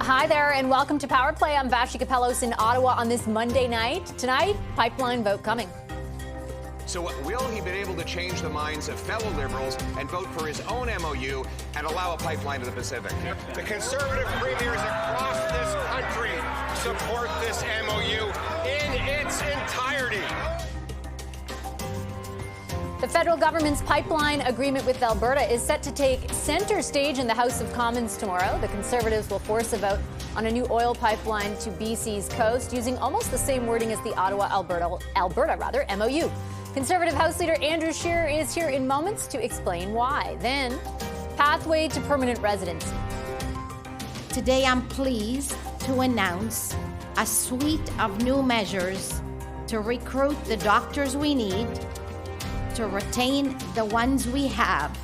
Hi there and welcome to Power Play. I'm Vashi Kapelos in Ottawa on this Monday night. Tonight, pipeline vote coming. So will he be able to change the minds of fellow Liberals and vote for his own MOU and allow a pipeline to the Pacific? The Conservative premiers across this country support this MOU in its entirety. The federal government's pipeline agreement with Alberta is set to take center stage in the House of Commons tomorrow. The Conservatives will force a vote on a new oil pipeline to BC's coast using almost the same wording as the Ottawa-Alberta MOU. Conservative House Leader Andrew Scheer is here in moments to explain why. Then, pathway to permanent residency. Today I'm pleased to announce a suite of new measures to recruit the doctors we need, to retain the ones we have.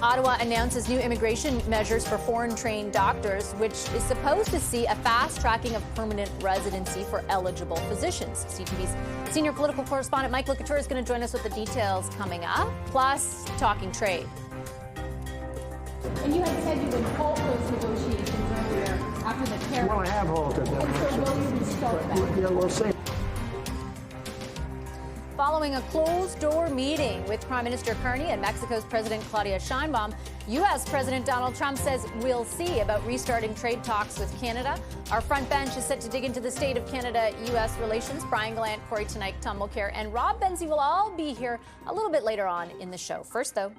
Ottawa announces new immigration measures for foreign-trained doctors, which is supposed to see a fast-tracking of permanent residency for eligible physicians. CTV's senior political correspondent Mike Licouture is going to join us with the details coming up, plus talking trade. And you had said you would halt those negotiations earlier after the tariff. Well, I have halted them. And so will you restart that? Yeah, we'll see. Following a closed-door meeting with Prime Minister Carney and Mexico's President Claudia Sheinbaum, U.S. President Donald Trump says we'll see about restarting trade talks with Canada. Our front bench is set to dig into the state of Canada-U.S. relations. Brian Gallant, Corey Tenike, Tom Mulcair, and Rob Benzie will all be here a little bit later on in the show. First, though.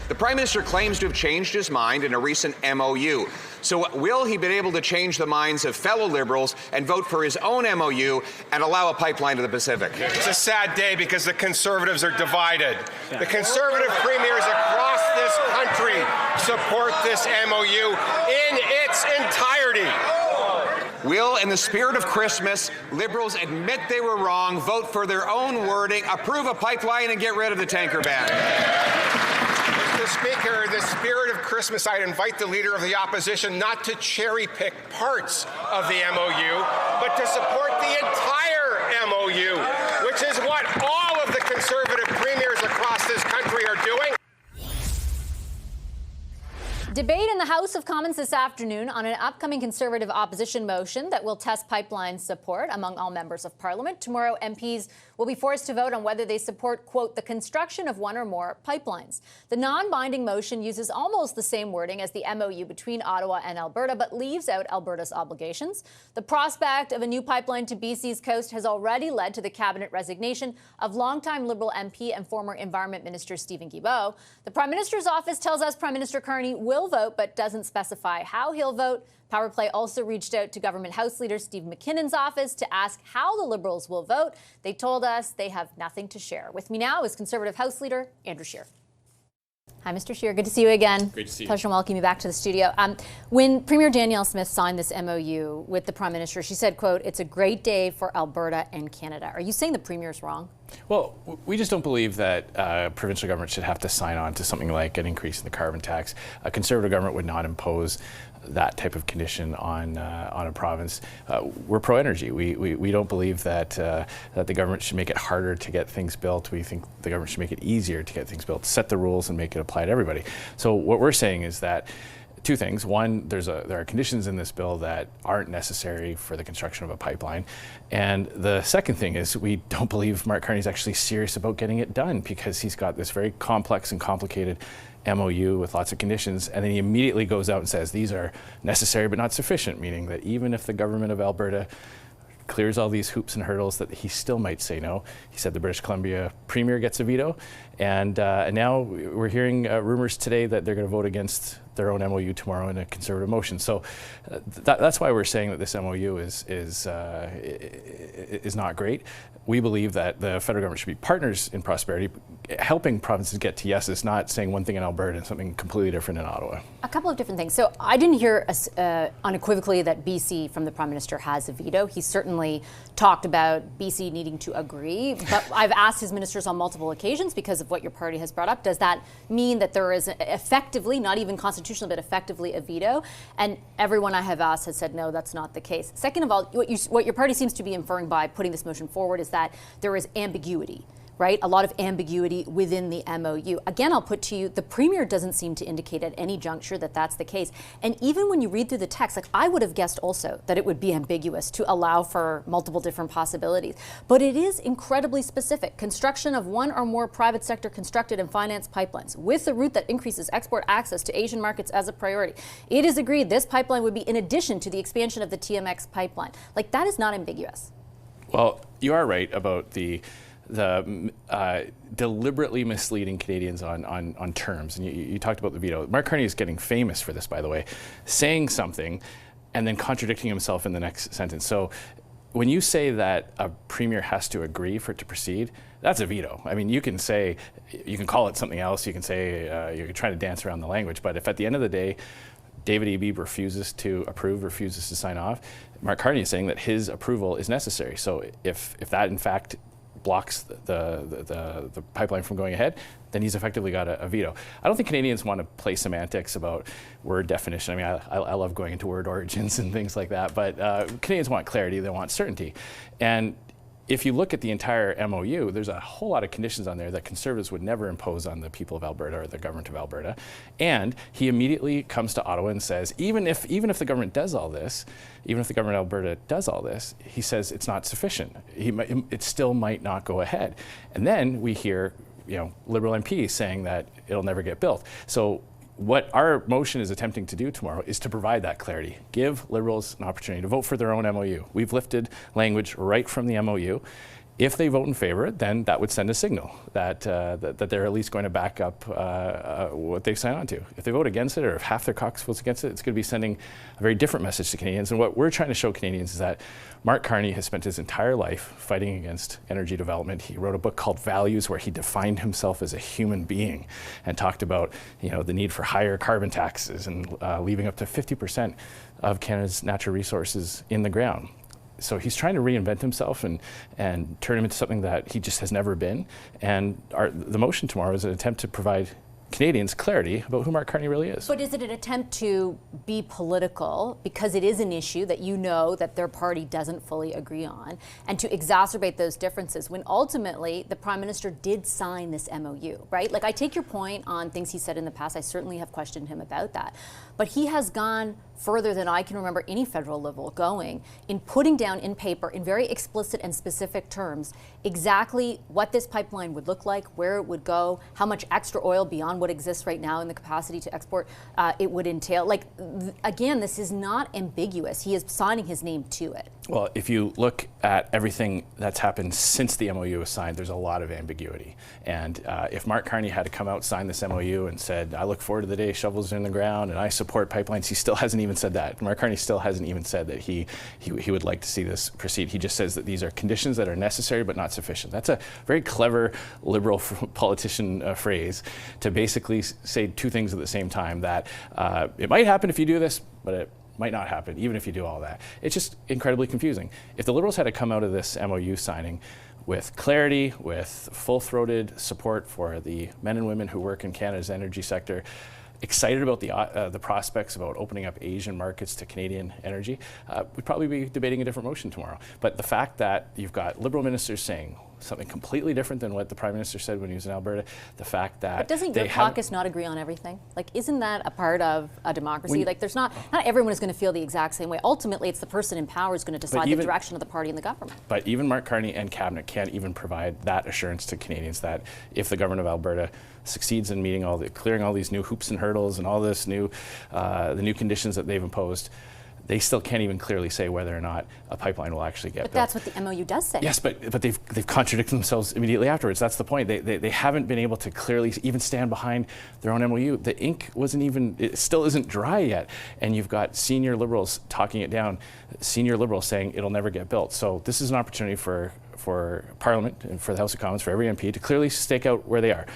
The Prime Minister claims to have changed his mind in a recent MOU. So will he be able to change the minds of fellow Liberals and vote for his own MOU and allow a pipeline to the Pacific? It's a sad day because the Conservatives are divided. The Conservative premiers across this country support this MOU in its entirety. Will, in the spirit of Christmas, Liberals admit they were wrong, vote for their own wording, approve a pipeline, and get rid of the tanker ban? Mr. Speaker, in the spirit of Christmas, I'd invite the Leader of the Opposition not to cherry-pick parts of the MOU, but to support the entire MOU, which is what all of the Conservative premiers across this country are doing. Debate in the House of Commons this afternoon on an upcoming Conservative opposition motion that will test pipeline support among all members of Parliament. Tomorrow, MPs will be forced to vote on whether they support, quote, the construction of one or more pipelines. The non-binding motion uses almost the same wording as the MOU between Ottawa and Alberta, but leaves out Alberta's obligations. The prospect of a new pipeline to BC's coast has already led to the cabinet resignation of longtime Liberal MP and former Environment Minister Stephen Guilbeault. The Prime Minister's office tells us Prime Minister Carney will vote, but doesn't specify how he'll vote. Power Play also reached out to Government House Leader Steve McKinnon's office to ask how the Liberals will vote. They told us they have nothing to share. With me now is Conservative House Leader Andrew Scheer. Hi, Mr. Scheer. Good to see you again. Great to see you. Pleasure to welcome you back to the studio. When Premier Danielle Smith signed this MOU with the Prime Minister, she said, quote, it's a great day for Alberta and Canada. Are you saying the Premier's wrong? Well, we just don't believe that provincial government should have to sign on to something like an increase in the carbon tax. A Conservative government would not impose that type of condition on a province. We're pro-energy. We don't believe that that the government should make it harder to get things built. We think the government should make it easier to get things built, set the rules and make it apply to everybody. So what we're saying is that two things. One, there are conditions in this bill that aren't necessary for the construction of a pipeline. And the second thing is we don't believe Mark Carney's actually serious about getting it done because he's got this very complex and complicated MOU with lots of conditions, and then he immediately goes out and says these are necessary but not sufficient, meaning that even if the government of Alberta clears all these hoops and hurdles, that he still might say no. He said the British Columbia Premier gets a veto, and now we're hearing rumors today that they're going to vote against their own MOU tomorrow in a Conservative motion. So that's why we're saying that this MOU is not great. We believe that the federal government should be partners in prosperity, helping provinces get to yeses, not saying one thing in Alberta and something completely different in Ottawa. A couple of different things. So I didn't hear unequivocally that BC from the Prime Minister has a veto. He certainly talked about BC needing to agree, but I've asked his ministers on multiple occasions because of what your party has brought up. Does that mean that there is effectively, not even constitutional, but effectively a veto? And everyone I have asked has said no, that's not the case. Second of all, what your party seems to be inferring by putting this motion forward is that there is ambiguity right? A lot of ambiguity within the MOU. Again, I'll put to you, the Premier doesn't seem to indicate at any juncture that that's the case. And even when you read through the text, like I would have guessed also that it would be ambiguous to allow for multiple different possibilities. But it is incredibly specific. Construction of one or more private sector constructed and financed pipelines with a route that increases export access to Asian markets as a priority. It is agreed this pipeline would be in addition to the expansion of the TMX pipeline. Like that is not ambiguous. Well, you are right about the deliberately misleading Canadians on terms. And you talked about the veto. Mark Carney is getting famous for this, by the way, saying something and then contradicting himself in the next sentence. So when you say that a premier has to agree for it to proceed, that's a veto. I mean, you can say, you can call it something else. You can say you're trying to dance around the language. But if at the end of the day, David Eby refuses to approve, refuses to sign off, Mark Carney is saying that his approval is necessary. So if that in fact blocks the pipeline from going ahead, then he's effectively got a veto. I don't think Canadians want to play semantics about word definition. I mean, I love going into word origins and things like that, but Canadians want clarity, they want certainty. And if you look at the entire MOU, there's a whole lot of conditions on there that Conservatives would never impose on the people of Alberta or the government of Alberta. And he immediately comes to Ottawa and says, even if the government does all this, even if the government of Alberta does all this, he says it's not sufficient. It still might not go ahead. And then we hear, Liberal MPs saying that it'll never get built. So what our motion is attempting to do tomorrow is to provide that clarity, give Liberals an opportunity to vote for their own MOU. We've lifted language right from the MOU. If they vote in favor, then that would send a signal that they're at least going to back up what they've signed on to. If they vote against it, or if half their caucus votes against it, it's going to be sending a very different message to Canadians. And what we're trying to show Canadians is that Mark Carney has spent his entire life fighting against energy development. He wrote a book called Values, where he defined himself as a human being and talked about the need for higher carbon taxes and leaving up to 50% of Canada's natural resources in the ground. So he's trying to reinvent himself and turn him into something that he just has never been. And the motion tomorrow is an attempt to provide Canadians clarity about who Mark Carney really is. But is it an attempt to be political because it is an issue that that their party doesn't fully agree on, and to exacerbate those differences when ultimately the Prime Minister did sign this MOU, right? Like, I take your point on things he said in the past. I certainly have questioned him about that. But he has gone further than I can remember any federal level going in putting down in paper in very explicit and specific terms exactly what this pipeline would look like, where it would go, how much extra oil beyond what exists right now in the capacity to export it would entail. Like, again, this is not ambiguous. He is signing his name to it. Well, if you look at everything that's happened since the MOU was signed, there's a lot of ambiguity. And if Mark Carney had to come out, sign this MOU and said, I look forward to the day shovels are in the ground and I support pipelines, he still hasn't even said that. Mark Carney still hasn't even said that he would like to see this proceed. He just says that these are conditions that are necessary but not sufficient. That's a very clever Liberal politician phrase to basically say two things at the same time, that it might happen if you do this, but it might not happen even if you do all that. It's just incredibly confusing. If the Liberals had to come out of this MOU signing with clarity, with full-throated support for the men and women who work in Canada's energy sector, excited about the prospects about opening up Asian markets to Canadian energy, we'd probably be debating a different motion tomorrow. But the fact that you've got Liberal ministers saying something completely different than what the Prime Minister said when he was in Alberta, the fact that... But doesn't your caucus not agree on everything? Like, isn't that a part of a democracy? Like, there's not everyone is going to feel the exact same way. Ultimately, it's the person in power who's going to decide the direction of the party and the government. But even Mark Carney and Cabinet can't even provide that assurance to Canadians that if the government of Alberta succeeds in meeting clearing all these new hoops and hurdles and all this the new conditions that they've imposed, they still can't even clearly say whether or not a pipeline will actually get built. But that's what the MOU does say. Yes, but they've contradicted themselves immediately afterwards. That's the point. They haven't been able to clearly even stand behind their own MOU. The ink it still isn't dry yet. And you've got senior Liberals talking it down, senior Liberals saying it'll never get built. So this is an opportunity for Parliament and for the House of Commons, for every MP to clearly stake out where they are.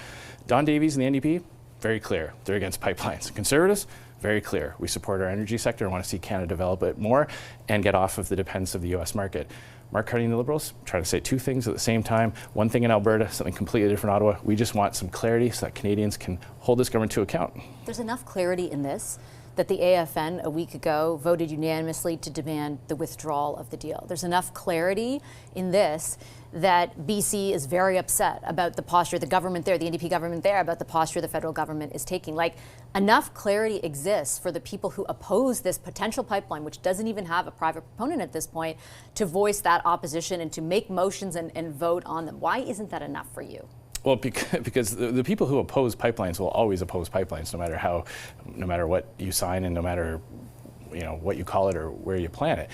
Don Davies and the NDP, very clear. They're against pipelines. Conservatives, very clear. We support our energy sector and want to see Canada develop it more and get off of the dependence of the U.S. market. Mark Carney and the Liberals trying to say two things at the same time. One thing in Alberta, something completely different in Ottawa. We just want some clarity so that Canadians can hold this government to account. There's enough clarity in this that the AFN a week ago voted unanimously to demand the withdrawal of the deal. There's enough clarity in this that BC is very upset about the posture the government there, the NDP government there, about the posture the federal government is taking. Like, enough clarity exists for the people who oppose this potential pipeline, which doesn't even have a private proponent at this point, to voice that opposition and to make motions and vote on them. Why isn't that enough for you? Well, because the people who oppose pipelines will always oppose pipelines, no matter what you sign and no matter what you call it or where you plan it.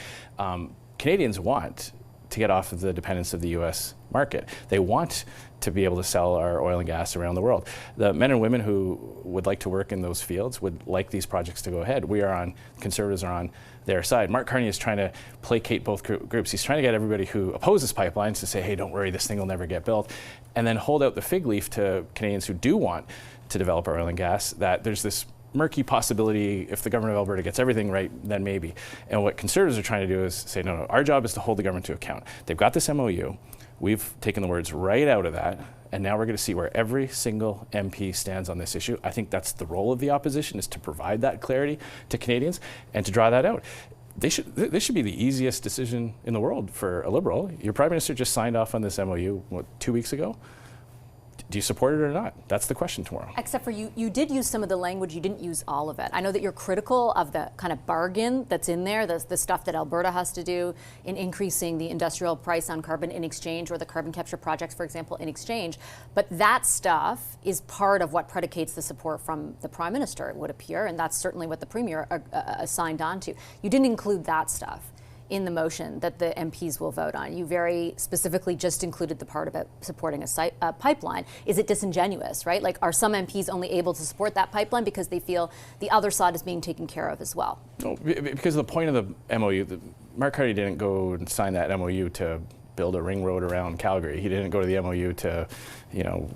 Canadians want to get off of the dependence of the U.S. market. They want to be able to sell our oil and gas around the world. The men and women who would like to work in those fields would like these projects to go ahead. Conservatives are on their side. Mark Carney is trying to placate both groups. He's trying to get everybody who opposes pipelines to say, hey, don't worry, this thing will never get built, and then hold out the fig leaf to Canadians who do want to develop our oil and gas, that there's this murky possibility if the government of Alberta gets everything right, then maybe. And what Conservatives are trying to do is say, no, our job is to hold the government to account. They've got this MOU. We've taken the words right out of that, and now we're going to see where every single MP stands on this issue. I think that's the role of the opposition, is to provide that clarity to Canadians and to draw that out. This should be the easiest decision in the world for a Liberal. Your Prime Minister just signed off on this MOU, 2 weeks ago? Do you support it or not? That's the question tomorrow. Except for you did use some of the language, you didn't use all of it. I know that you're critical of the kind of bargain that's in there, the stuff that Alberta has to do in increasing the industrial price on carbon in exchange, or the carbon capture projects, for example, in exchange. But that stuff is part of what predicates the support from the Prime Minister, it would appear, and that's certainly what the Premier signed on to. You didn't include that stuff in the motion that the MPs will vote on. You very specifically just included the part about supporting a pipeline. Is it disingenuous, right? Like, are some MPs only able to support that pipeline because they feel the other side is being taken care of as well? No, because the point of the MOU, Mark Carney didn't go and sign that MOU to build a ring road around Calgary. He didn't go to the MOU to,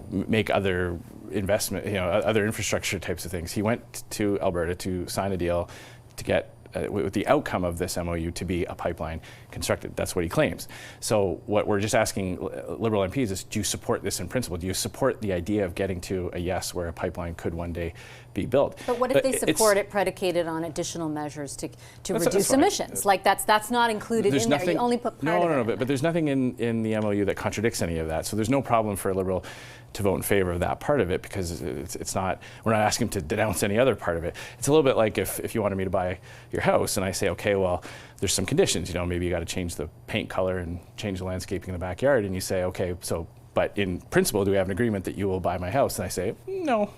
make other investment, other infrastructure types of things. He went to Alberta to sign a deal to get with the outcome of this MOU to be a pipeline constructed. That's what he claims. So what we're just asking Liberal MPs is, do you support this in principle? Do you support the idea of getting to a yes where a pipeline could one day be built? But what if they support it predicated on additional measures to reduce emissions? Like, that's not included in there. You only put part of it. No, but there's nothing in the MOU that contradicts any of that. So there's no problem for a Liberal to vote in favor of that part of it, because it's not, we're not asking him to denounce any other part of it. It's a little bit like if you wanted me to buy your house and I say, okay, well, there's some conditions, maybe you got to change the paint color and change the landscaping in the backyard, and you say, okay, so, but in principle, do we have an agreement that you will buy my house? And I say, no,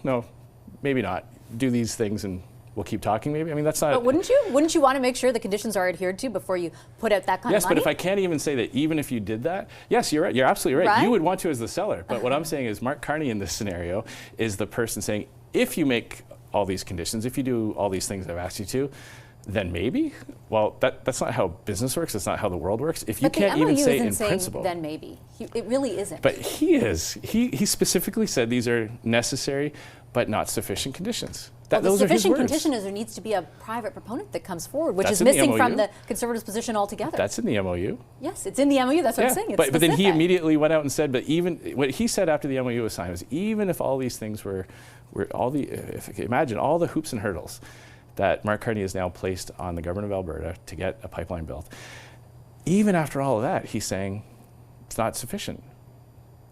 maybe not. Do these things and we'll keep talking maybe? I mean, that's not... But wouldn't you want to make sure the conditions are adhered to before you put out that kind of money? Yes, but if I can't even say that even if you did that, yes, you're right. You're absolutely right. You would want to as the seller. But what I'm saying is Mark Carney in this scenario is the person saying, if you make all these conditions, if you do all these things I've asked you to, then maybe? Well, that's not how business works. That's not how the world works. If you can't even say in principle... then maybe. It really isn't. But he is. He specifically said these are necessary but not sufficient conditions. The sufficient condition is there needs to be a private proponent that comes forward, which is missing from the Conservatives' position altogether. That's in the MOU. Yes, it's in the MOU. That's what I'm saying. It's but then he immediately went out and said, but even what he said after the MOU was signed was, even if all these things imagine all the hoops and hurdles that Mark Carney has now placed on the government of Alberta to get a pipeline built, even after all of that, he's saying it's not sufficient.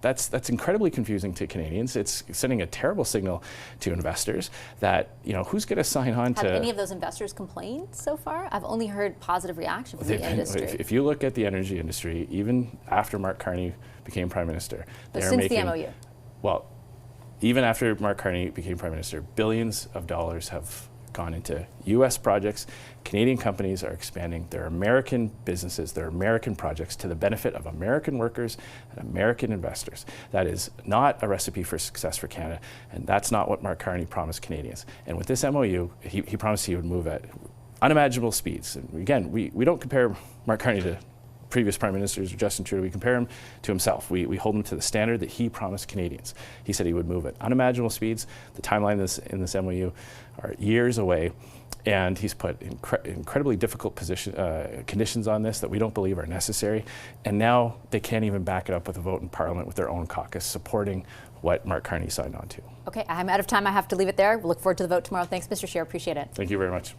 That's incredibly confusing to Canadians. It's sending a terrible signal to investors that, who's going to sign on to... Have any of those investors complained so far? I've only heard positive reaction from the industry. If you look at the energy industry, even after Mark Carney became Prime Minister... Since the MOU. Well, even after Mark Carney became Prime Minister, billions of dollars have gone into U.S. projects. Canadian companies are expanding their American businesses, their American projects to the benefit of American workers and American investors. That is not a recipe for success for Canada, and that's not what Mark Carney promised Canadians. And with this MOU, he promised he would move at unimaginable speeds. And again, we don't compare Mark Carney to previous prime ministers or Justin Trudeau. We compare him to himself. We hold him to the standard that he promised Canadians. He said he would move at unimaginable speeds. The timeline in this MOU are years away. And he's put incredibly difficult conditions on this that we don't believe are necessary. And now they can't even back it up with a vote in Parliament with their own caucus supporting what Mark Carney signed on to. Okay, I'm out of time. I have to leave it there. We'll look forward to the vote tomorrow. Thanks, Mr. Scheer. Appreciate it. Thank you very much.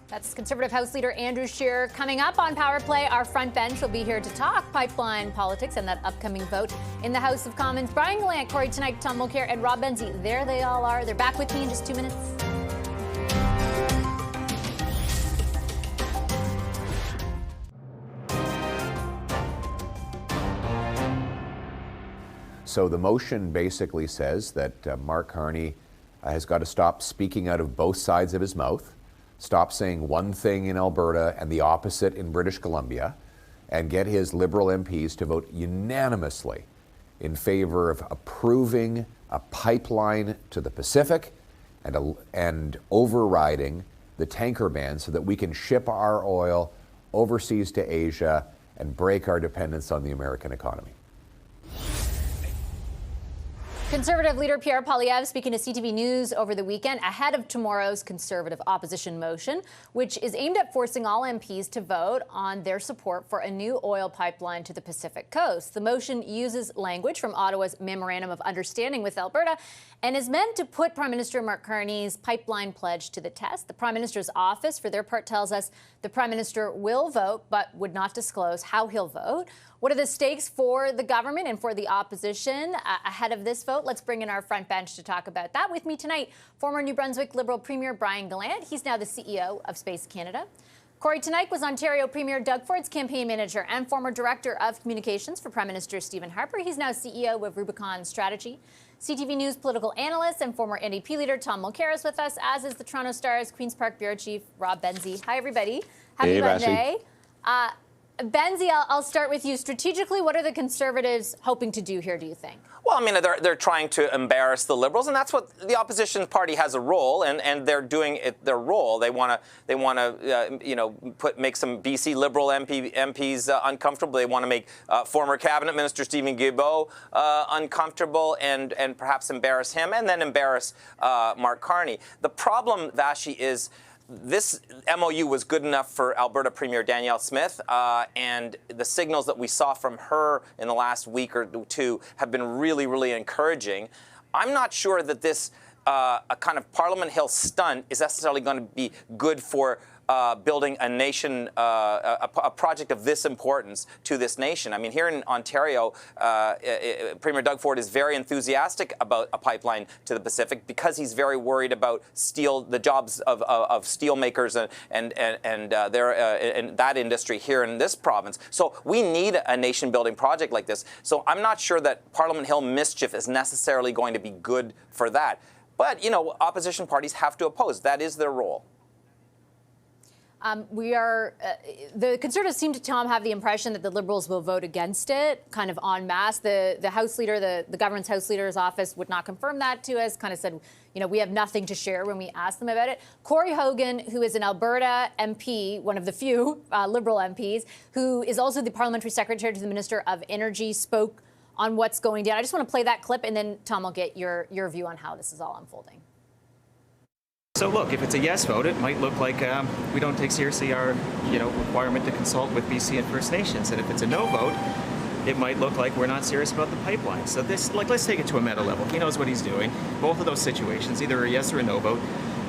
That's Conservative House Leader Andrew Scheer. Coming up on Power Play, our front bench will be here to talk pipeline politics and that upcoming vote in the House of Commons. Brian Gallant, Corey Tonight, Tom Mulcair, and Rob Benzie. There they all are. They're back with me in just 2 minutes. So the motion basically says that Mark Carney has got to stop speaking out of both sides of his mouth, stop saying one thing in Alberta and the opposite in British Columbia, and get his Liberal MPs to vote unanimously in favor of approving a pipeline to the Pacific and overriding the tanker ban so that we can ship our oil overseas to Asia and break our dependence on the American economy. Conservative leader Pierre Poilievre speaking to CTV News over the weekend ahead of tomorrow's Conservative opposition motion, which is aimed at forcing all MPs to vote on their support for a new oil pipeline to the Pacific coast. The motion uses language from Ottawa's Memorandum of Understanding with Alberta and is meant to put Prime Minister Mark Carney's pipeline pledge to the test. The Prime Minister's office, for their part, tells us the Prime Minister will vote but would not disclose how he'll vote. What are the stakes for the government and for the opposition ahead of this vote? Let's bring in our front bench to talk about that. With me tonight, former New Brunswick Liberal Premier Brian Gallant. He's now the CEO of Space Canada. Corey Tonight was Ontario Premier Doug Ford's campaign manager and former Director of Communications for Prime Minister Stephen Harper. He's now CEO of Rubicon Strategy. CTV News political analyst and former NDP leader Tom Mulcair is with us, as is the Toronto Star's Queen's Park Bureau Chief Rob Benzie. Hi, everybody. Happy Monday. Benzie, I'll start with you. Strategically, what are the Conservatives hoping to do here, do you think? Well, I mean, they're trying to embarrass the Liberals, and that's what the opposition party has a role, and they're doing it their role. They want to make some BC Liberal MPs uncomfortable. They want to make former Cabinet Minister Stephen Guilbeault uncomfortable, and perhaps embarrass him, and then embarrass Mark Carney. The problem, Vashi, is this MOU was good enough for Alberta Premier Danielle Smith, and the signals that we saw from her in the last week or two have been really, really encouraging. I'm not sure that this a kind of Parliament Hill stunt is necessarily going to be good for building a nation, a project of this importance to this nation. I mean, here in Ontario, Premier Doug Ford is very enthusiastic about a pipeline to the Pacific because he's very worried about the jobs of steel makers and that industry here in this province. So we need a nation-building project like this. So I'm not sure that Parliament Hill mischief is necessarily going to be good for that. But, opposition parties have to oppose. That is their role. The Conservatives seem to, Tom, have the impression that the Liberals will vote against it, kind of en masse. The House Leader, the government's House Leader's office would not confirm that to us, kind of said, we have nothing to share when we asked them about it. Corey Hogan, who is an Alberta MP, one of the few Liberal MPs, who is also the Parliamentary Secretary to the Minister of Energy, spoke on what's going down. I just want to play that clip, and then, Tom, I'll get your view on how this is all unfolding. So look, if it's a yes vote, it might look like we don't take seriously our, requirement to consult with BC and First Nations. And if it's a no vote, it might look like we're not serious about the pipeline. So this, let's take it to a meta level. He knows what he's doing. Both of those situations, either a yes or a no vote,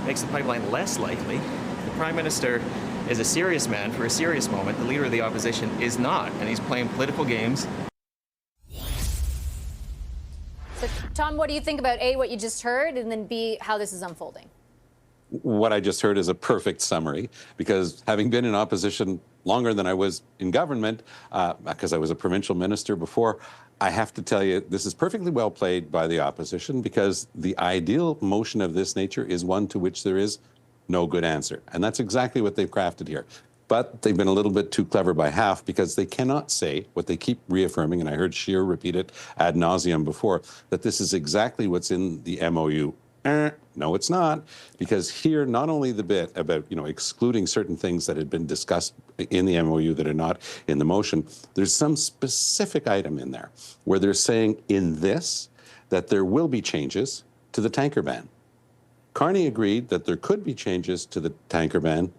makes the pipeline less likely. The Prime Minister is a serious man for a serious moment. The Leader of the Opposition is not, and he's playing political games. So, Tom, what do you think about A, what you just heard, and then B, how this is unfolding? What I just heard is a perfect summary, because having been in opposition longer than I was in government, because I was a provincial minister before, I have to tell you, this is perfectly well played by the opposition, because the ideal motion of this nature is one to which there is no good answer. And that's exactly what they've crafted here. But they've been a little bit too clever by half, because they cannot say what they keep reaffirming, and I heard Scheer repeat it ad nauseum before, that this is exactly what's in the MOU. No, it's not, because here, not only the bit about, excluding certain things that had been discussed in the MOU that are not in the motion, there's some specific item in there where they're saying in this that there will be changes to the tanker ban. Carney agreed that there could be changes to the tanker ban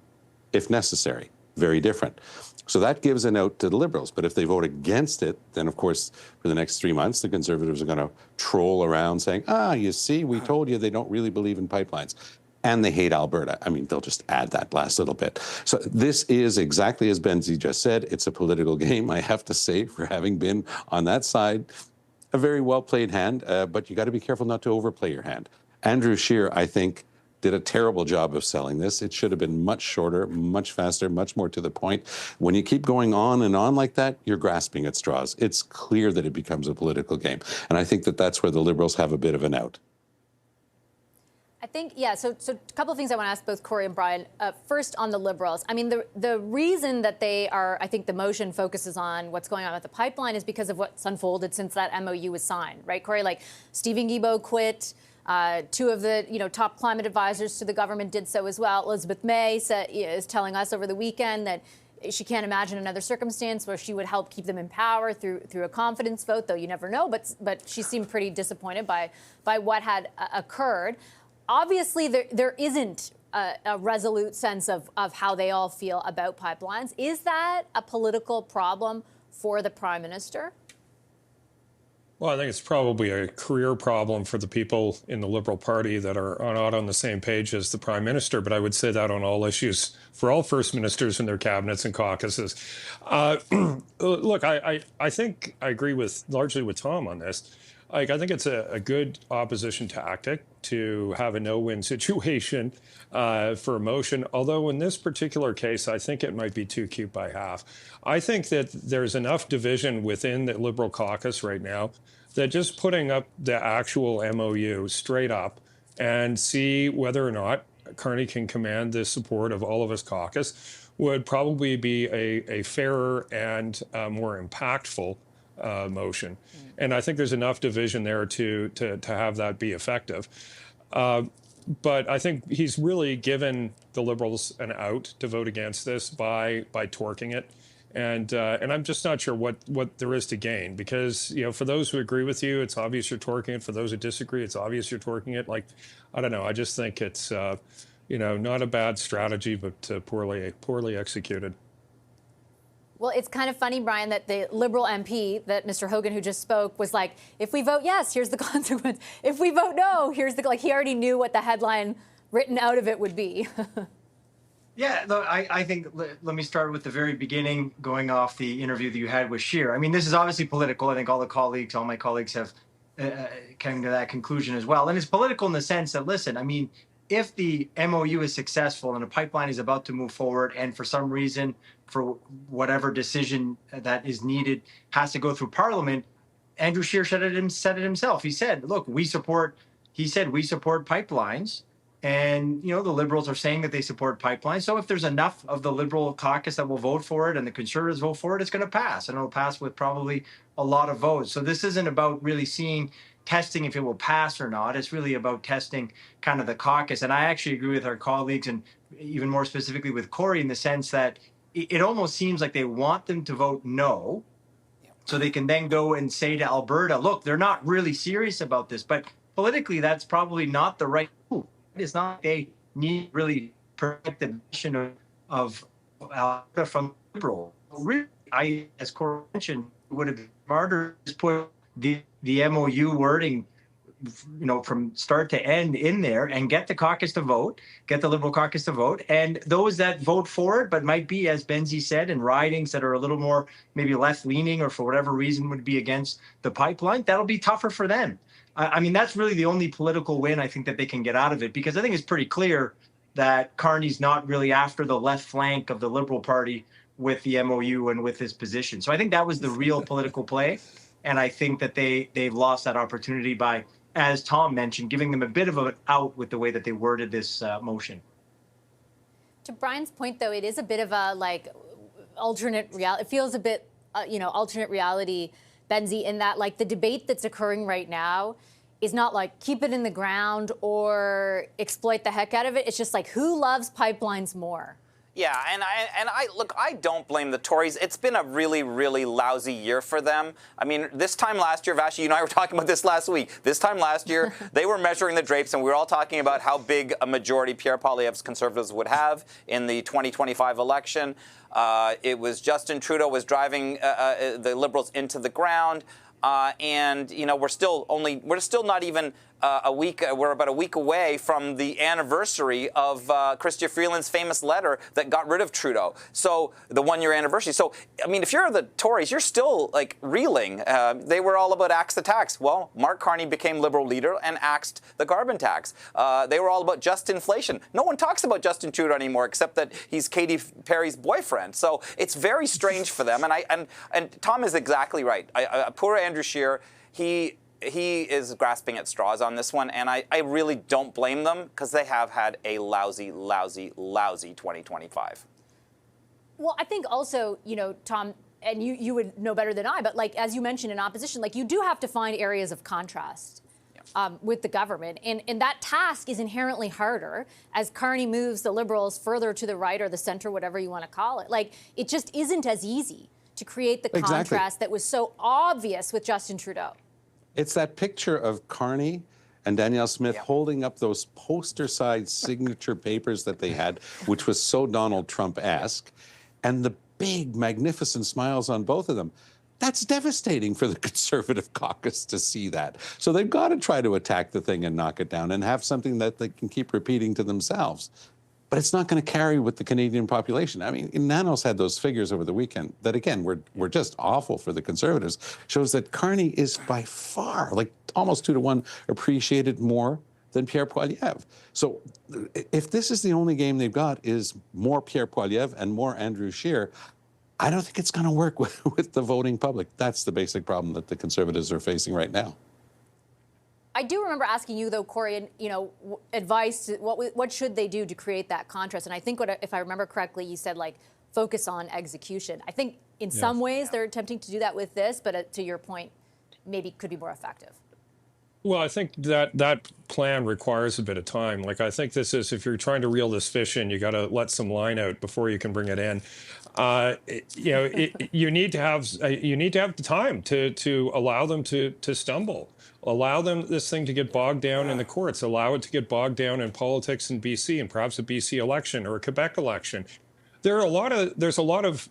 if necessary. Very different. So that gives an out to the Liberals. But if they vote against it, then of course, for the next 3 months, the Conservatives are going to troll around saying, you see, we told you they don't really believe in pipelines. And they hate Alberta. I mean, they'll just add that last little bit. So this is exactly as Benzie just said. It's a political game, I have to say, for having been on that side. A very well-played hand, but you got to be careful not to overplay your hand. Andrew Scheer, I think, did a terrible job of selling this. It should have been much shorter, much faster, much more to the point. When you keep going on and on like that, you're grasping at straws. It's clear that it becomes a political game. And I think that that's where the Liberals have a bit of an out. I think, yeah, so a couple of things I want to ask both Corey and Brian. First, on the Liberals. I mean, the reason that they are, I think the motion focuses on what's going on with the pipeline is because of what's unfolded since that MOU was signed, right, Corey? Like, Stephen Guilbeault quit. Two of the top climate advisors to the government did so as well. Elizabeth May is telling us over the weekend that she can't imagine another circumstance where she would help keep them in power through a confidence vote, though you never know. But she seemed pretty disappointed by what had occurred. Obviously, there isn't a resolute sense of how they all feel about pipelines. Is that a political problem for the Prime Minister? Well, I think it's probably a career problem for the people in the Liberal Party that are not on the same page as the Prime Minister, but I would say that on all issues for all First Ministers and their cabinets and caucuses. Look, I think I agree largely with Tom on this. I think it's a good opposition tactic to have a no-win situation for a motion, although in this particular case, I think it might be too cute by half. I think that there's enough division within the Liberal caucus right now that just putting up the actual MOU straight up and see whether or not Carney can command the support of all of his caucus would probably be a fairer and more impactful motion. And I think there's enough division there to have that be effective. But I think he's really given the Liberals an out to vote against this by torquing it. And I'm just not sure what there is to gain, because, for those who agree with you, it's obvious you're torquing it. For those who disagree, it's obvious you're torquing it. Like, I don't know. I just think it's, not a bad strategy, but poorly executed. Well, it's kind of funny, Brian, that the Liberal MP, that Mr. Hogan, who just spoke, was like, if we vote yes, here's the consequence. If we vote no, here's the, he already knew what the headline written out of it would be. Yeah, look, I think, let me start with the very beginning, going off the interview that you had with Scheer. I mean, this is obviously political. I think all my colleagues have come to that conclusion as well. And it's political in the sense that, listen, I mean, if the MOU is successful and a pipeline is about to move forward, and for some reason, for whatever decision that is needed, has to go through Parliament, Andrew Scheer said it himself. He said, look, we support pipelines. And, the Liberals are saying that they support pipelines. So if there's enough of the Liberal caucus that will vote for it and the Conservatives vote for it, it's going to pass. And it'll pass with probably a lot of votes. So this isn't about really testing if it will pass or not. It's really about testing kind of the caucus. And I actually agree with our colleagues, and even more specifically with Corey, in the sense that it almost seems like they want them to vote no, so they can then go and say to Alberta, look, they're not really serious about this. But politically, that's probably not the right move. It's not they need really protect the mission of Alberta from Liberal. Really, as Corey mentioned, would have been smarter to put the MOU wording, from start to end in there, and get the caucus to vote, get the Liberal caucus to vote. And those that vote for it, but might be, as Benzie said, in ridings that are a little more maybe left leaning, or for whatever reason would be against the pipeline, that'll be tougher for them. I mean, that's really the only political win I think that they can get out of it, because I think it's pretty clear that Carney's not really after the left flank of the Liberal Party with the MOU and with his position. So I think that was the real political play. And I think that they've lost that opportunity by, as Tom mentioned, giving them a bit of an out with the way that they worded this motion. To Brian's point, though, it is a bit of a alternate reality. It feels a bit, alternate reality, Benzie, in that the debate that's occurring right now is not keep it in the ground or exploit the heck out of it. It's just who loves pipelines more? Yeah, and I look, I don't blame the Tories. It's been a really, really lousy year for them. I mean, this time last year, Vashi, you and I were talking about this last week. This time last year, they were measuring the drapes, and we were all talking about how big a majority Pierre Poilievre's Conservatives would have in the 2025 election. It was Justin Trudeau was driving the Liberals into the ground. And you know, we're still not even a week. We're about a week away from the anniversary of Chrystia Freeland's famous letter that got rid of Trudeau. So the 1-year anniversary. So I mean, if you're the Tories, you're still like reeling. They were all about axe the tax. Well, Mark Carney became Liberal leader and axed the carbon tax. They were all about just inflation. No one talks about Justin Trudeau anymore, except that he's Katy Perry's boyfriend. So it's very strange for them. And Tom is exactly right. Poor Andrew Scheer, he is grasping at straws on this one, and I really don't blame them because they have had a lousy 2025. Well, I think also, you know, Tom, and you would know better than I, but like, as you mentioned in opposition, like you do have to find areas of contrast with the government. And that task is inherently harder as Carney moves the Liberals further to the right or the center, whatever you want to call it. Like, it just isn't as easy to create the contrast that was so obvious with Justin Trudeau. It's that picture of Carney and Danielle Smith holding up those poster-sized signature papers that they had, which was so Donald Trump-esque, and the big, magnificent smiles on both of them. That's devastating for the Conservative caucus to see that. So they've got to try to attack the thing and knock it down and have something that they can keep repeating to themselves. But it's not going to carry with the Canadian population. I mean, Nanos had those figures over the weekend that, again, were just awful for the Conservatives. Shows that Carney is by far, like almost 2-to-1, appreciated more than Pierre Poilievre. So if this is the only game they've got is more Pierre Poilievre and more Andrew Scheer, I don't think it's going to work with the voting public. That's the basic problem that the Conservatives are facing right now. I do remember asking you, though, Corey, you know, advice. What should they do to create that contrast? And I think, if I remember correctly, you said, like, focus on execution. I think in some ways they're attempting to do that with this, but to your point, maybe could be more effective. Well, I think that plan requires a bit of time. Like, I think this is, if you're trying to reel this fish in, you got to let some line out before you can bring it in. You know, you need to have the time to allow them to stumble. Allow this thing to get bogged down in the courts. Allow it to get bogged down in politics in BC and perhaps a BC election or a Quebec election. There's a lot of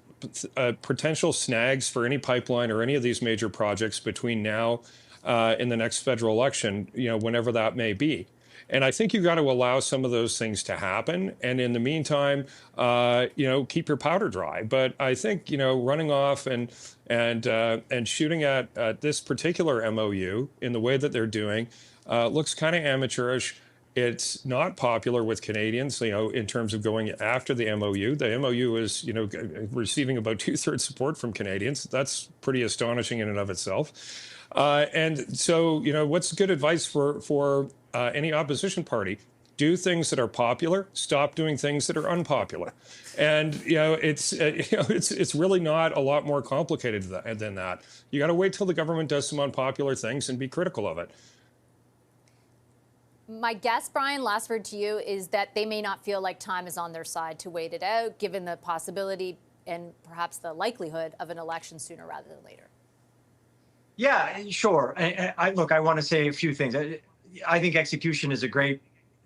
potential snags for any pipeline or any of these major projects between now and the next federal election, you know, whenever that may be. And I think you've got to allow some of those things to happen. And in the meantime, you know, keep your powder dry. But I think, you know, running off and shooting at this particular MOU in the way that they're doing looks kind of amateurish. It's not popular with Canadians, you know, in terms of going after the MOU. The MOU is, you know, receiving about 2/3 support from Canadians. That's pretty astonishing in and of itself. And so, you know, what's good advice for any opposition party? Do things that are popular. Stop doing things that are unpopular. And you know, it's really not a lot more complicated than that. You got to wait till the government does some unpopular things and be critical of it. My guess, Brian, last word to you, is that they may not feel like time is on their side to wait it out, given the possibility and perhaps the likelihood of an election sooner rather than later. Yeah, sure. I want to say a few things. I think execution is a great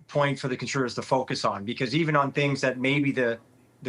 point for the Conservatives to focus on, because even on things that maybe the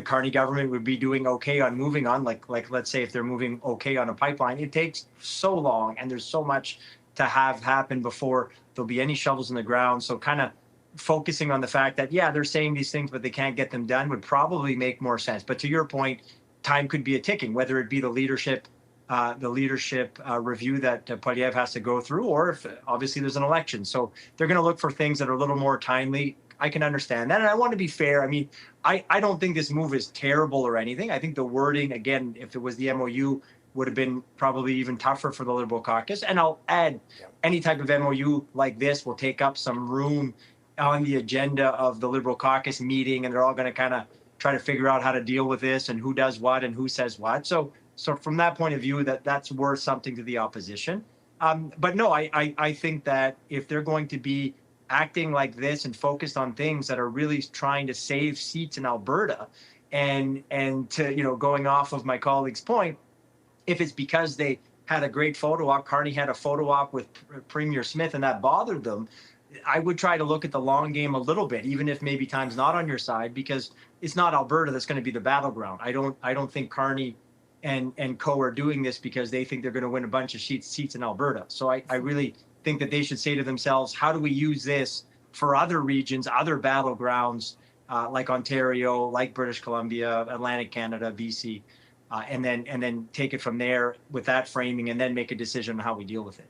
Carney government would be doing okay on moving on, like let's say if they're moving okay on a pipeline, it takes so long and there's so much to have happen before there'll be any shovels in the ground. So kind of focusing on the fact that, yeah, they're saying these things, but they can't get them done would probably make more sense. But to your point, time could be a ticking, whether it be the leadership review that Poilievre has to go through, or if obviously there's an election. So they're going to look for things that are a little more timely. I can understand that. And I want to be fair. I mean, I don't think this move is terrible or anything. I think the wording, again, if it was the MOU, would have been probably even tougher for the Liberal caucus. And I'll add, any type of MOU like this will take up some room on the agenda of the Liberal caucus meeting, and they're all going to kind of try to figure out how to deal with this and who does what and who says what. So from that point of view, that's worth something to the opposition. But no, I think that if they're going to be acting like this and focused on things that are really trying to save seats in Alberta And to, going off of my colleague's point, if it's because they had a great photo op, Carney had a photo op with Premier Smith and that bothered them, I would try to look at the long game a little bit, even if maybe time's not on your side, because it's not Alberta that's going to be the battleground. I don't think Carney and co are doing this because they think they're going to win a bunch of seats in Alberta. So I really think that they should say to themselves, how do we use this for other regions, other battlegrounds, like Ontario, like British Columbia, Atlantic Canada, BC, and then take it from there with that framing, and then make a decision on how we deal with it.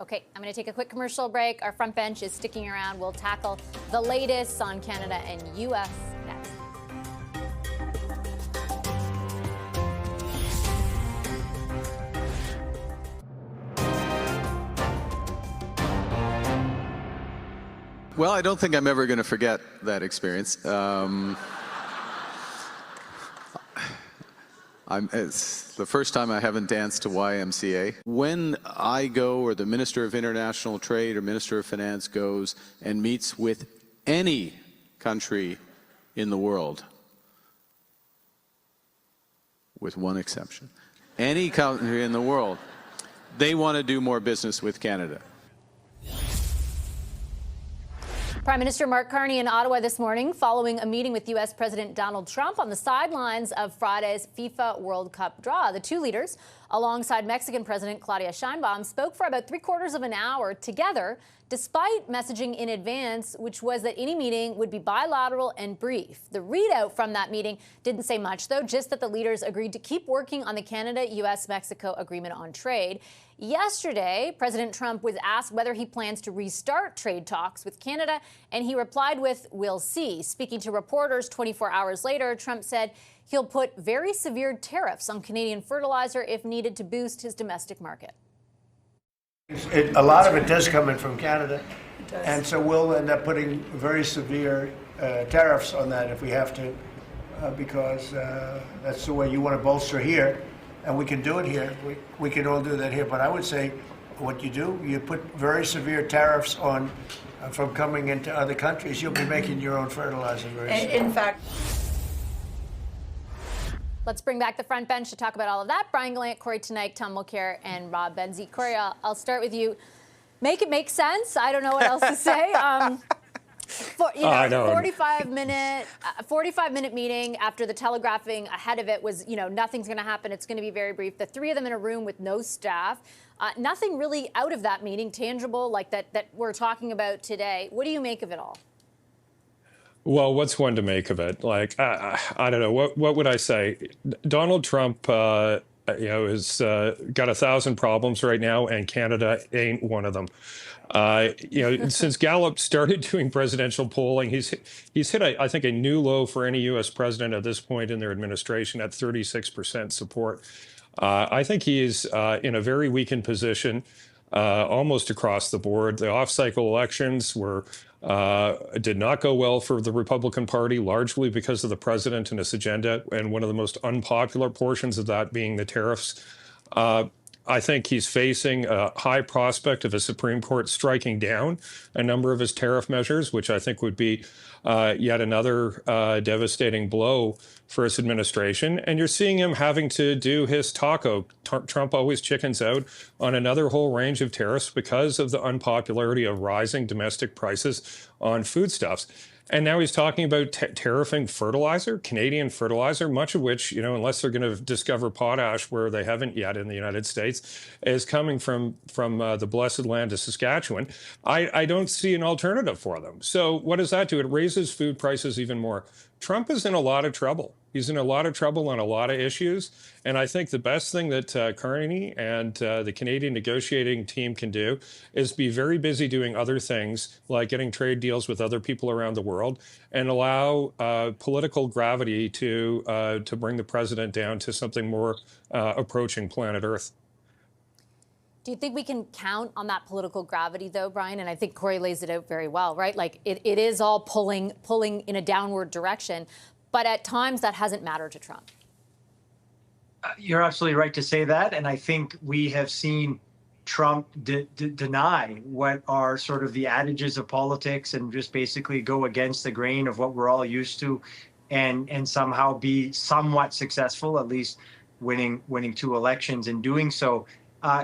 Okay, I'm going to take a quick commercial break. Our front bench is sticking around. We'll tackle the latest on Canada and U.S. next. Well, I don't think I'm ever going to forget that experience. It's the first time I haven't danced to YMCA. When I go, or the Minister of International Trade or Minister of Finance goes and meets with any country in the world, with one exception, any country in the world, they want to do more business with Canada. Prime Minister Mark Carney in Ottawa this morning following a meeting with U.S. President Donald Trump on the sidelines of Friday's FIFA World Cup draw. The two leaders, alongside Mexican President Claudia Sheinbaum, spoke for about 3/4 of an hour together, despite messaging in advance, which was that any meeting would be bilateral and brief. The readout from that meeting didn't say much, though, just that the leaders agreed to keep working on the Canada-U.S.-Mexico agreement on trade. Yesterday, President Trump was asked whether he plans to restart trade talks with Canada, and he replied with, "We'll see." Speaking to reporters 24 hours later, Trump said he'll put very severe tariffs on Canadian fertilizer if needed to boost his domestic market. A lot of it does come in from Canada, and so we'll end up putting very severe tariffs on that if we have to, because that's the way you want to bolster here. And we can do it here. We can all do that here. But I would say what you do, you put very severe tariffs on from coming into other countries. You'll be making your own fertilizer very soon. In fact, let's bring back the front bench to talk about all of that. Brian Gallant, Corey Teneycke, Tom Mulcair, and Rob Benzie. Corey, I'll start with you. Make it make sense. I don't know what else to say. 45-minute meeting after the telegraphing ahead of it was, nothing's going to happen. It's going to be very brief. The three of them in a room with no staff. Nothing really out of that meeting tangible like that we're talking about today. What do you make of it all? Well, what's one to make of it? Like, I don't know. What would I say? Donald Trump, has got 1,000 problems right now, and Canada ain't one of them. Since Gallup started doing presidential polling, he's hit, I think, a new low for any U.S. president at this point in their administration at 36% support. I think he is in a very weakened position almost across the board. The off-cycle elections did not go well for the Republican Party, largely because of the president and his agenda, and one of the most unpopular portions of that being the tariffs. I think he's facing a high prospect of a Supreme Court striking down a number of his tariff measures, which I think would be yet another devastating blow for his administration. And you're seeing him having to do his taco. Trump always chickens out on another whole range of tariffs because of the unpopularity of rising domestic prices on foodstuffs. And now he's talking about tariffing fertilizer, Canadian fertilizer, much of which, unless they're going to discover potash where they haven't yet in the United States, is coming from the blessed land of Saskatchewan. I don't see an alternative for them. So what does that do? It raises food prices even more. Trump is in a lot of trouble. He's in a lot of trouble on a lot of issues. And I think the best thing that Carney and the Canadian negotiating team can do is be very busy doing other things, like getting trade deals with other people around the world, and allow political gravity to bring the president down to something more approaching planet Earth. Do you think we can count on that political gravity, though, Brian? And I think Corey lays it out very well, right? Like it is all pulling in a downward direction, but at times that hasn't mattered to Trump. You're absolutely right to say that, and I think we have seen Trump deny what are sort of the adages of politics and just basically go against the grain of what we're all used to and somehow be somewhat successful, at least winning 2 elections in doing so.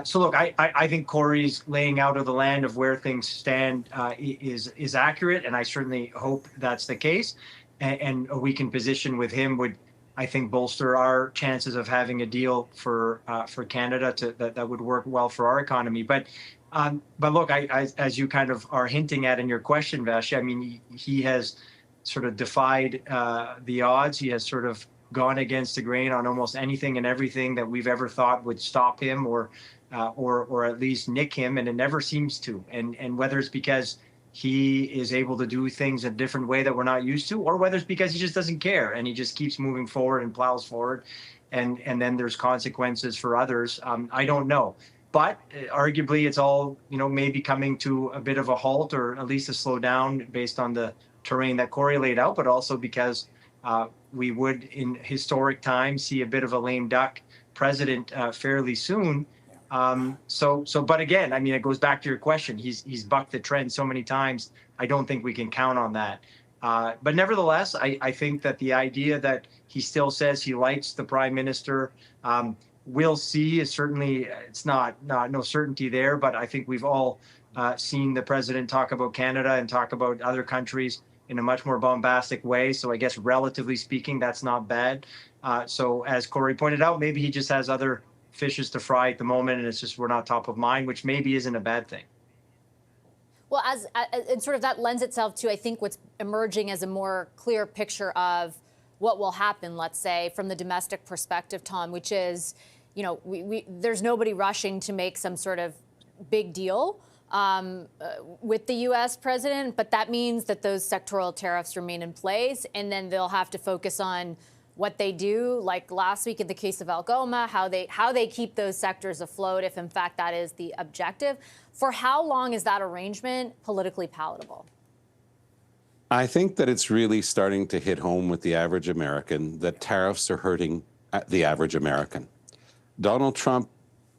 So look, I think Corey's laying out of the land of where things stand is accurate, and I certainly hope that's the case. And a weakened position with him would, I think, bolster our chances of having a deal for Canada that would work well for our economy. But look, as you kind of are hinting at in your question, Vashi, I mean, he has sort of defied the odds. He has sort of gone against the grain on almost anything and everything that we've ever thought would stop him or at least nick him, and it never seems to. And whether it's because he is able to do things a different way that we're not used to, or whether it's because he just doesn't care and he just keeps moving forward and plows forward, and then there's consequences for others. I don't know. But arguably, it's all, maybe coming to a bit of a halt, or at least a slowdown based on the terrain that Corey laid out, but also because we would, in historic times, see a bit of a lame duck president fairly soon. But again, I mean, it goes back to your question. He's bucked the trend so many times. I don't think we can count on that. But nevertheless, I think that the idea that he still says he likes the prime minister, we'll see. Is certainly, it's not no certainty there. But I think we've all seen the president talk about Canada and talk about other countries in a much more bombastic way. So I guess relatively speaking, that's not bad. So as Corey pointed out, maybe he just has other fishes to fry at the moment, and it's just we're not top of mind, which maybe isn't a bad thing. Well, and sort of that lends itself to, I think, what's emerging as a more clear picture of what will happen, let's say, from the domestic perspective, Tom, which is, there's nobody rushing to make some sort of big deal with the U.S. president, but that means that those sectoral tariffs remain in place, and then they'll have to focus on what they do, like last week in the case of Algoma, how they keep those sectors afloat, if in fact that is the objective. For how long is that arrangement politically palatable? I think that it's really starting to hit home with the average American that tariffs are hurting the average American. Donald Trump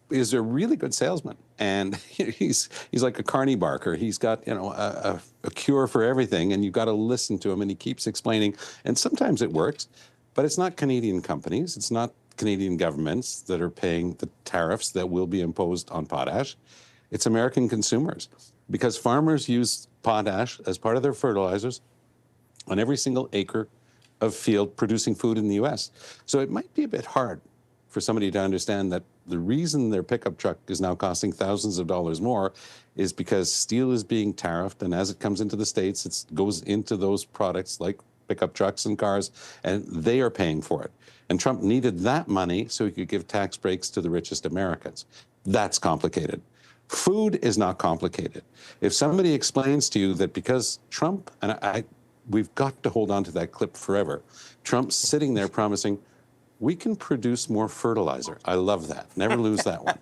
is a really good salesman, and he's like a carny barker. He's got a cure for everything, and you've got to listen to him, and he keeps explaining, and sometimes it works. But it's not Canadian companies, it's not Canadian governments that are paying the tariffs that will be imposed on potash. It's American consumers, because farmers use potash as part of their fertilizers on every single acre of field producing food in the U.S. So it might be a bit hard for somebody to understand that the reason their pickup truck is now costing thousands of dollars more is because steel is being tariffed, and as it comes into the States, it goes into those products like pickup trucks and cars, and they are paying for it. And Trump needed that money so he could give tax breaks to the richest Americans. That's complicated. Food is not complicated. If somebody explains to you that because Trump, and we've got to hold on to that clip forever, Trump's sitting there promising, we can produce more fertilizer. I love that. Never lose that one.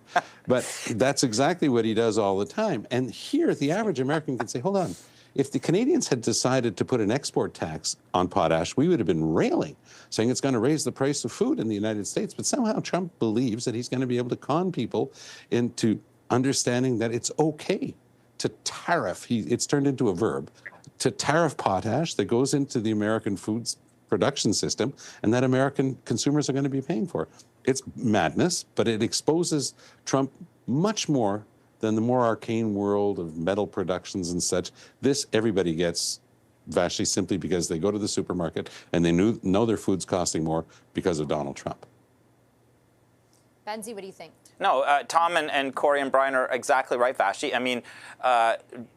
But that's exactly what he does all the time. And here, the average American can say, hold on, if the Canadians had decided to put an export tax on potash, we would have been railing, saying it's going to raise the price of food in the United States. But somehow Trump believes that he's going to be able to con people into understanding that it's okay to tariff. It's turned into a verb, to tariff potash that goes into the American foods production system, and that American consumers are going to be paying for. It's madness, but it exposes Trump much more than the more arcane world of metal productions and such. This everybody gets, Vashti, simply because they go to the supermarket and they know their food's costing more because of Donald Trump. Benzie, what do you think? No, Tom and Corey and Brian are exactly right, Vashti. I mean,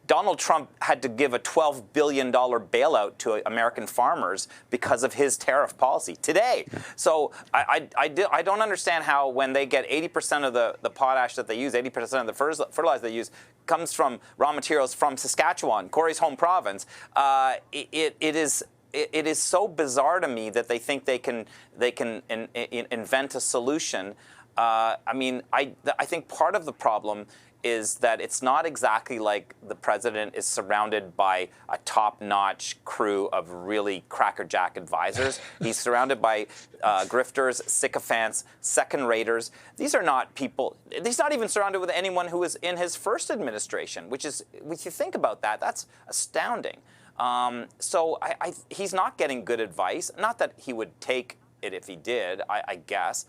Donald Trump had to give a $12 billion bailout to American farmers because of his tariff policy today. Yeah. So I don't understand how when they get 80% of the potash that they use, 80% of the fertilizer they use, comes from raw materials from Saskatchewan, Corey's home province. It is so bizarre to me that they think they can invent a solution. I mean, I think part of the problem is that it's not exactly like the president is surrounded by a top-notch crew of really crackerjack advisors. He's surrounded by grifters, sycophants, second-raters. These are not people. He's not even surrounded with anyone who was in his first administration, which is, if you think about that, that's astounding. So he's not getting good advice. Not that he would take it if he did, I guess.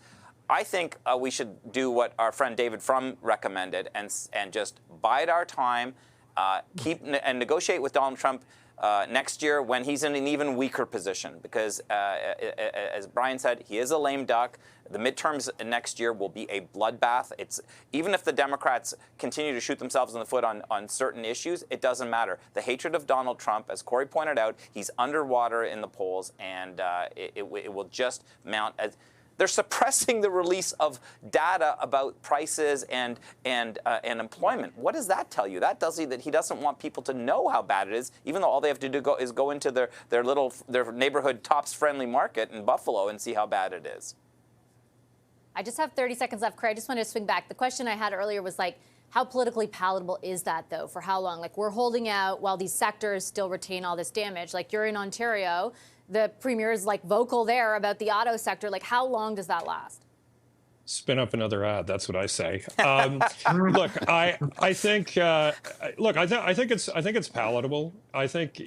I think we should do what our friend David Frum recommended and just bide our time, and negotiate with Donald Trump next year when he's in an even weaker position. Because as Brian said, he is a lame duck. The midterms next year will be a bloodbath. Even if the Democrats continue to shoot themselves in the foot on certain issues, it doesn't matter. The hatred of Donald Trump, as Corey pointed out, he's underwater in the polls, and it will just mount. They're suppressing the release of data about prices and employment. What does that tell you? That tells you that he doesn't want people to know how bad it is, even though all they have to do is go into their neighborhood Tops Friendly Market in Buffalo and see how bad it is. I just have 30 seconds left, Corey. I just wanted to swing back. The question I had earlier was like, how politically palatable is that, though? For how long? Like, we're holding out while these sectors still retain all this damage. Like, you're in Ontario. The premier is like vocal there about the auto sector. Like, how long does that last? Spin up another ad. That's what I say. Look, I think it's palatable. I think,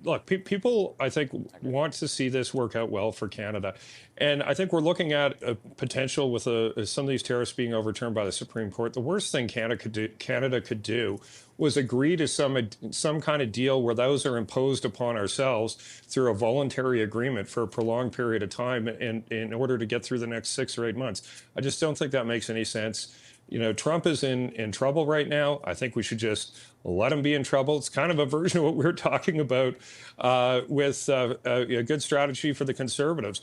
look, people, I think, want to see this work out well for Canada. And I think we're looking at a potential with some of these tariffs being overturned by the Supreme Court. The worst thing Canada could do was agree to some kind of deal where those are imposed upon ourselves through a voluntary agreement for a prolonged period of time in order to get through the next 6 or 8 months. I just don't think that makes any sense. Trump is in trouble right now. I think we should just let him be in trouble. It's kind of a version of what we were talking about with a good strategy for the Conservatives.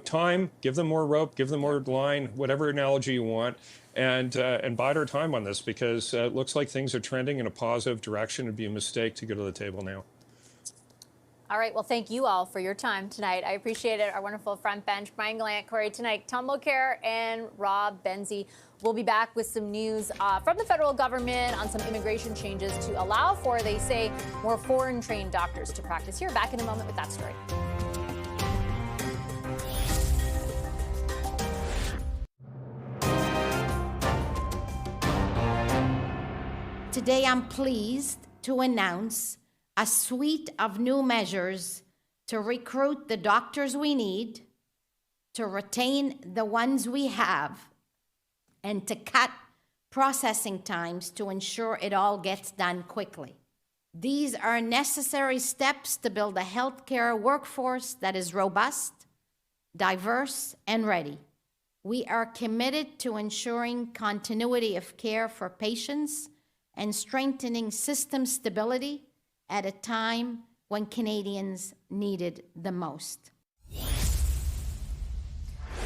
Time, give them more rope, give them more line, whatever analogy you want, and bide our time on this, because it looks like things are trending in a positive direction. It'd be a mistake to go to the table now. All right. Well, thank you all for your time tonight. I appreciate it. Our wonderful front bench, Brian Gallant, Corey Tonight, Tom Mulcair, and Rob Benzie. We'll be back with some news from the federal government on some immigration changes to allow for, they say, more foreign-trained doctors to practice here. Back in a moment with that story. Today, I'm pleased to announce a suite of new measures to recruit the doctors we need, to retain the ones we have, and to cut processing times to ensure it all gets done quickly. These are necessary steps to build a healthcare workforce that is robust, diverse, and ready. We are committed to ensuring continuity of care for patients and strengthening system stability at a time when Canadians need it the most.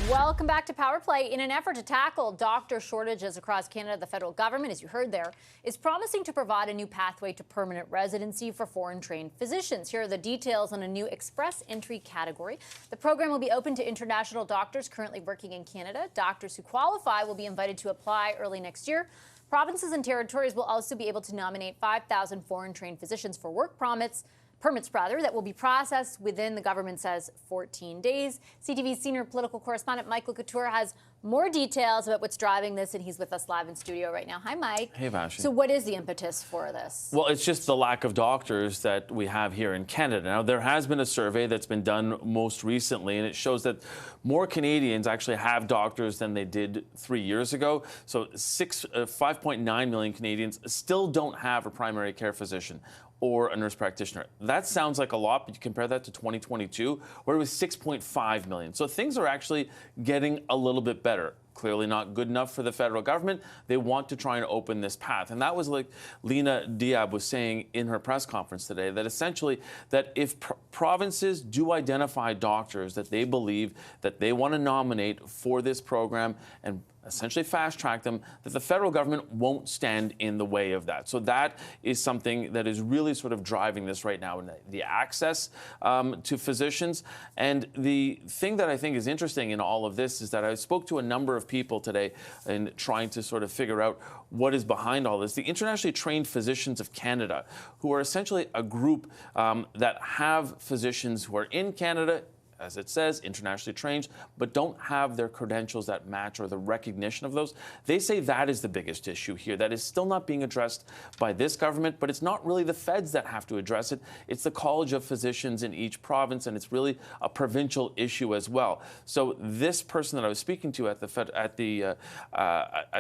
Welcome back to Power Play. In an effort to tackle doctor shortages across Canada, the federal government, as you heard there, is promising to provide a new pathway to permanent residency for foreign-trained physicians. Here are the details on a new express entry category. The program will be open to international doctors currently working in Canada. Doctors who qualify will be invited to apply early next year. Provinces and territories will also be able to nominate 5,000 foreign-trained physicians for work permits that will be processed within, the government says, 14 days. CTV's senior political correspondent Michael Couture has more details about what's driving this, and he's with us live in studio right now. Hi, Mike. Hey, Vashi. So what is the impetus for this? Well, it's just the lack of doctors that we have here in Canada. Now, there has been a survey that's been done most recently, and it shows that more Canadians actually have doctors than they did 3 years ago. So 5.9 million Canadians still don't have a primary care physician or a nurse practitioner. That sounds like a lot, but you compare that to 2022, where it was 6.5 million. So things are actually getting a little bit better. Clearly not good enough for the federal government. They want to try and open this path. And that was like Lena Diab was saying in her press conference today, that essentially that if provinces do identify doctors that they believe that they want to nominate for this program and essentially fast-track them, that the federal government won't stand in the way of that. So that is something that is really sort of driving this right now, in the access to physicians. And the thing that I think is interesting in all of this is that I spoke to a number of people today in trying to sort of figure out what is behind all this. The Internationally Trained Physicians of Canada, who are essentially a group that have physicians who are in Canada, as it says, internationally trained, but don't have their credentials that match or the recognition of those. They say that is the biggest issue here. That is still not being addressed by this government, but it's not really the feds that have to address it. It's the College of Physicians in each province, and it's really a provincial issue as well. So this person that I was speaking to at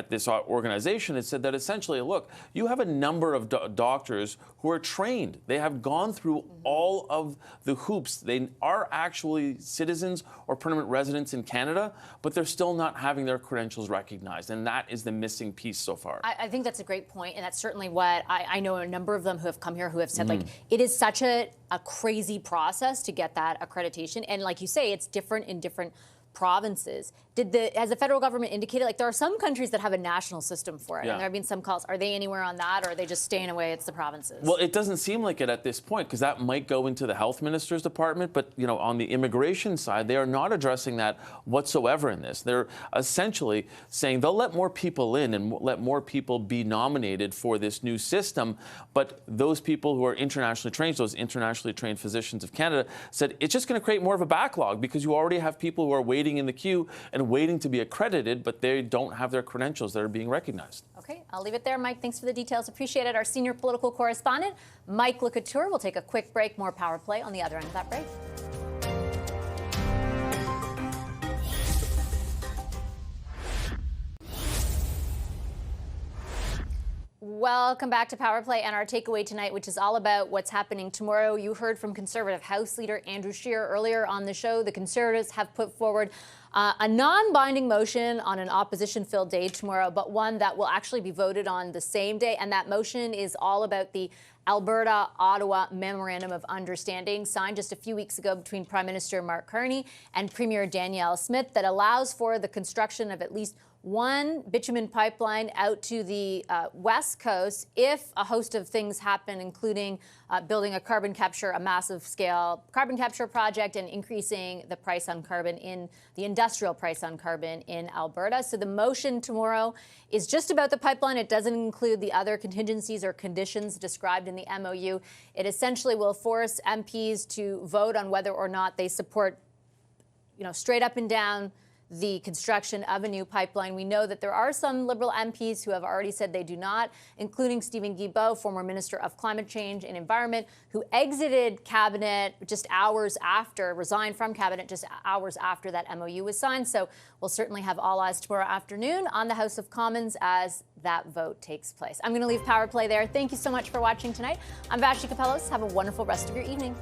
this organization had said that essentially, look, you have a number of doctors who are trained. They have gone through all of the hoops. They are actually citizens or permanent residents in Canada, but they're still not having their credentials recognized, and that is the missing piece so far. I think that's a great point, and that's certainly what I know a number of them who have come here who have said, like, it is such a crazy process to get that accreditation, and like you say, it's different in different provinces. Has the federal government indicated, like, there are some countries that have a national system for it, and there have been some calls. Are they anywhere on that, or are they just staying away? It's the provinces. Well, it doesn't seem like it at this point, because that might go into the health minister's department. But, you know, on the immigration side, they are not addressing that whatsoever in this. They're essentially saying they'll let more people in and let more people be nominated for this new system. But those people who are internationally trained, those internationally trained physicians of Canada, said it's just going to create more of a backlog, because you already have people who are waiting in the queue and waiting to be accredited, but they don't have their credentials that are being recognized. Okay, I'll leave it there. Mike, thanks for the details. Appreciate it. Our senior political correspondent, Mike LeCouture. We'll take a quick break. More Power Play on the other end of that break. Welcome back to Power Play and our takeaway tonight, which is all about what's happening tomorrow. You heard from Conservative House Leader Andrew Scheer earlier on the show. The Conservatives have put forward a non-binding motion on an opposition-filled day tomorrow, but one that will actually be voted on the same day. And that motion is all about the Alberta-Ottawa Memorandum of Understanding signed just a few weeks ago between Prime Minister Mark Carney and Premier Danielle Smith that allows for the construction of at least one bitumen pipeline out to the west coast if a host of things happen, including building a massive scale carbon capture project and increasing the price on carbon the industrial price on carbon in Alberta. So the motion tomorrow is just about the pipeline. It doesn't include the other contingencies or conditions described in the MOU. It essentially will force MPs to vote on whether or not they support, straight up and down the construction of a new pipeline. We know that there are some Liberal MPs who have already said they do not, including Stephen Guilbeault, former Minister of Climate Change and Environment, who exited Cabinet resigned from Cabinet just hours after that MOU was signed. So we'll certainly have all eyes tomorrow afternoon on the House of Commons as that vote takes place. I'm going to leave Power Play there. Thank you so much for watching tonight. I'm Vashti Capellos. Have a wonderful rest of your evening.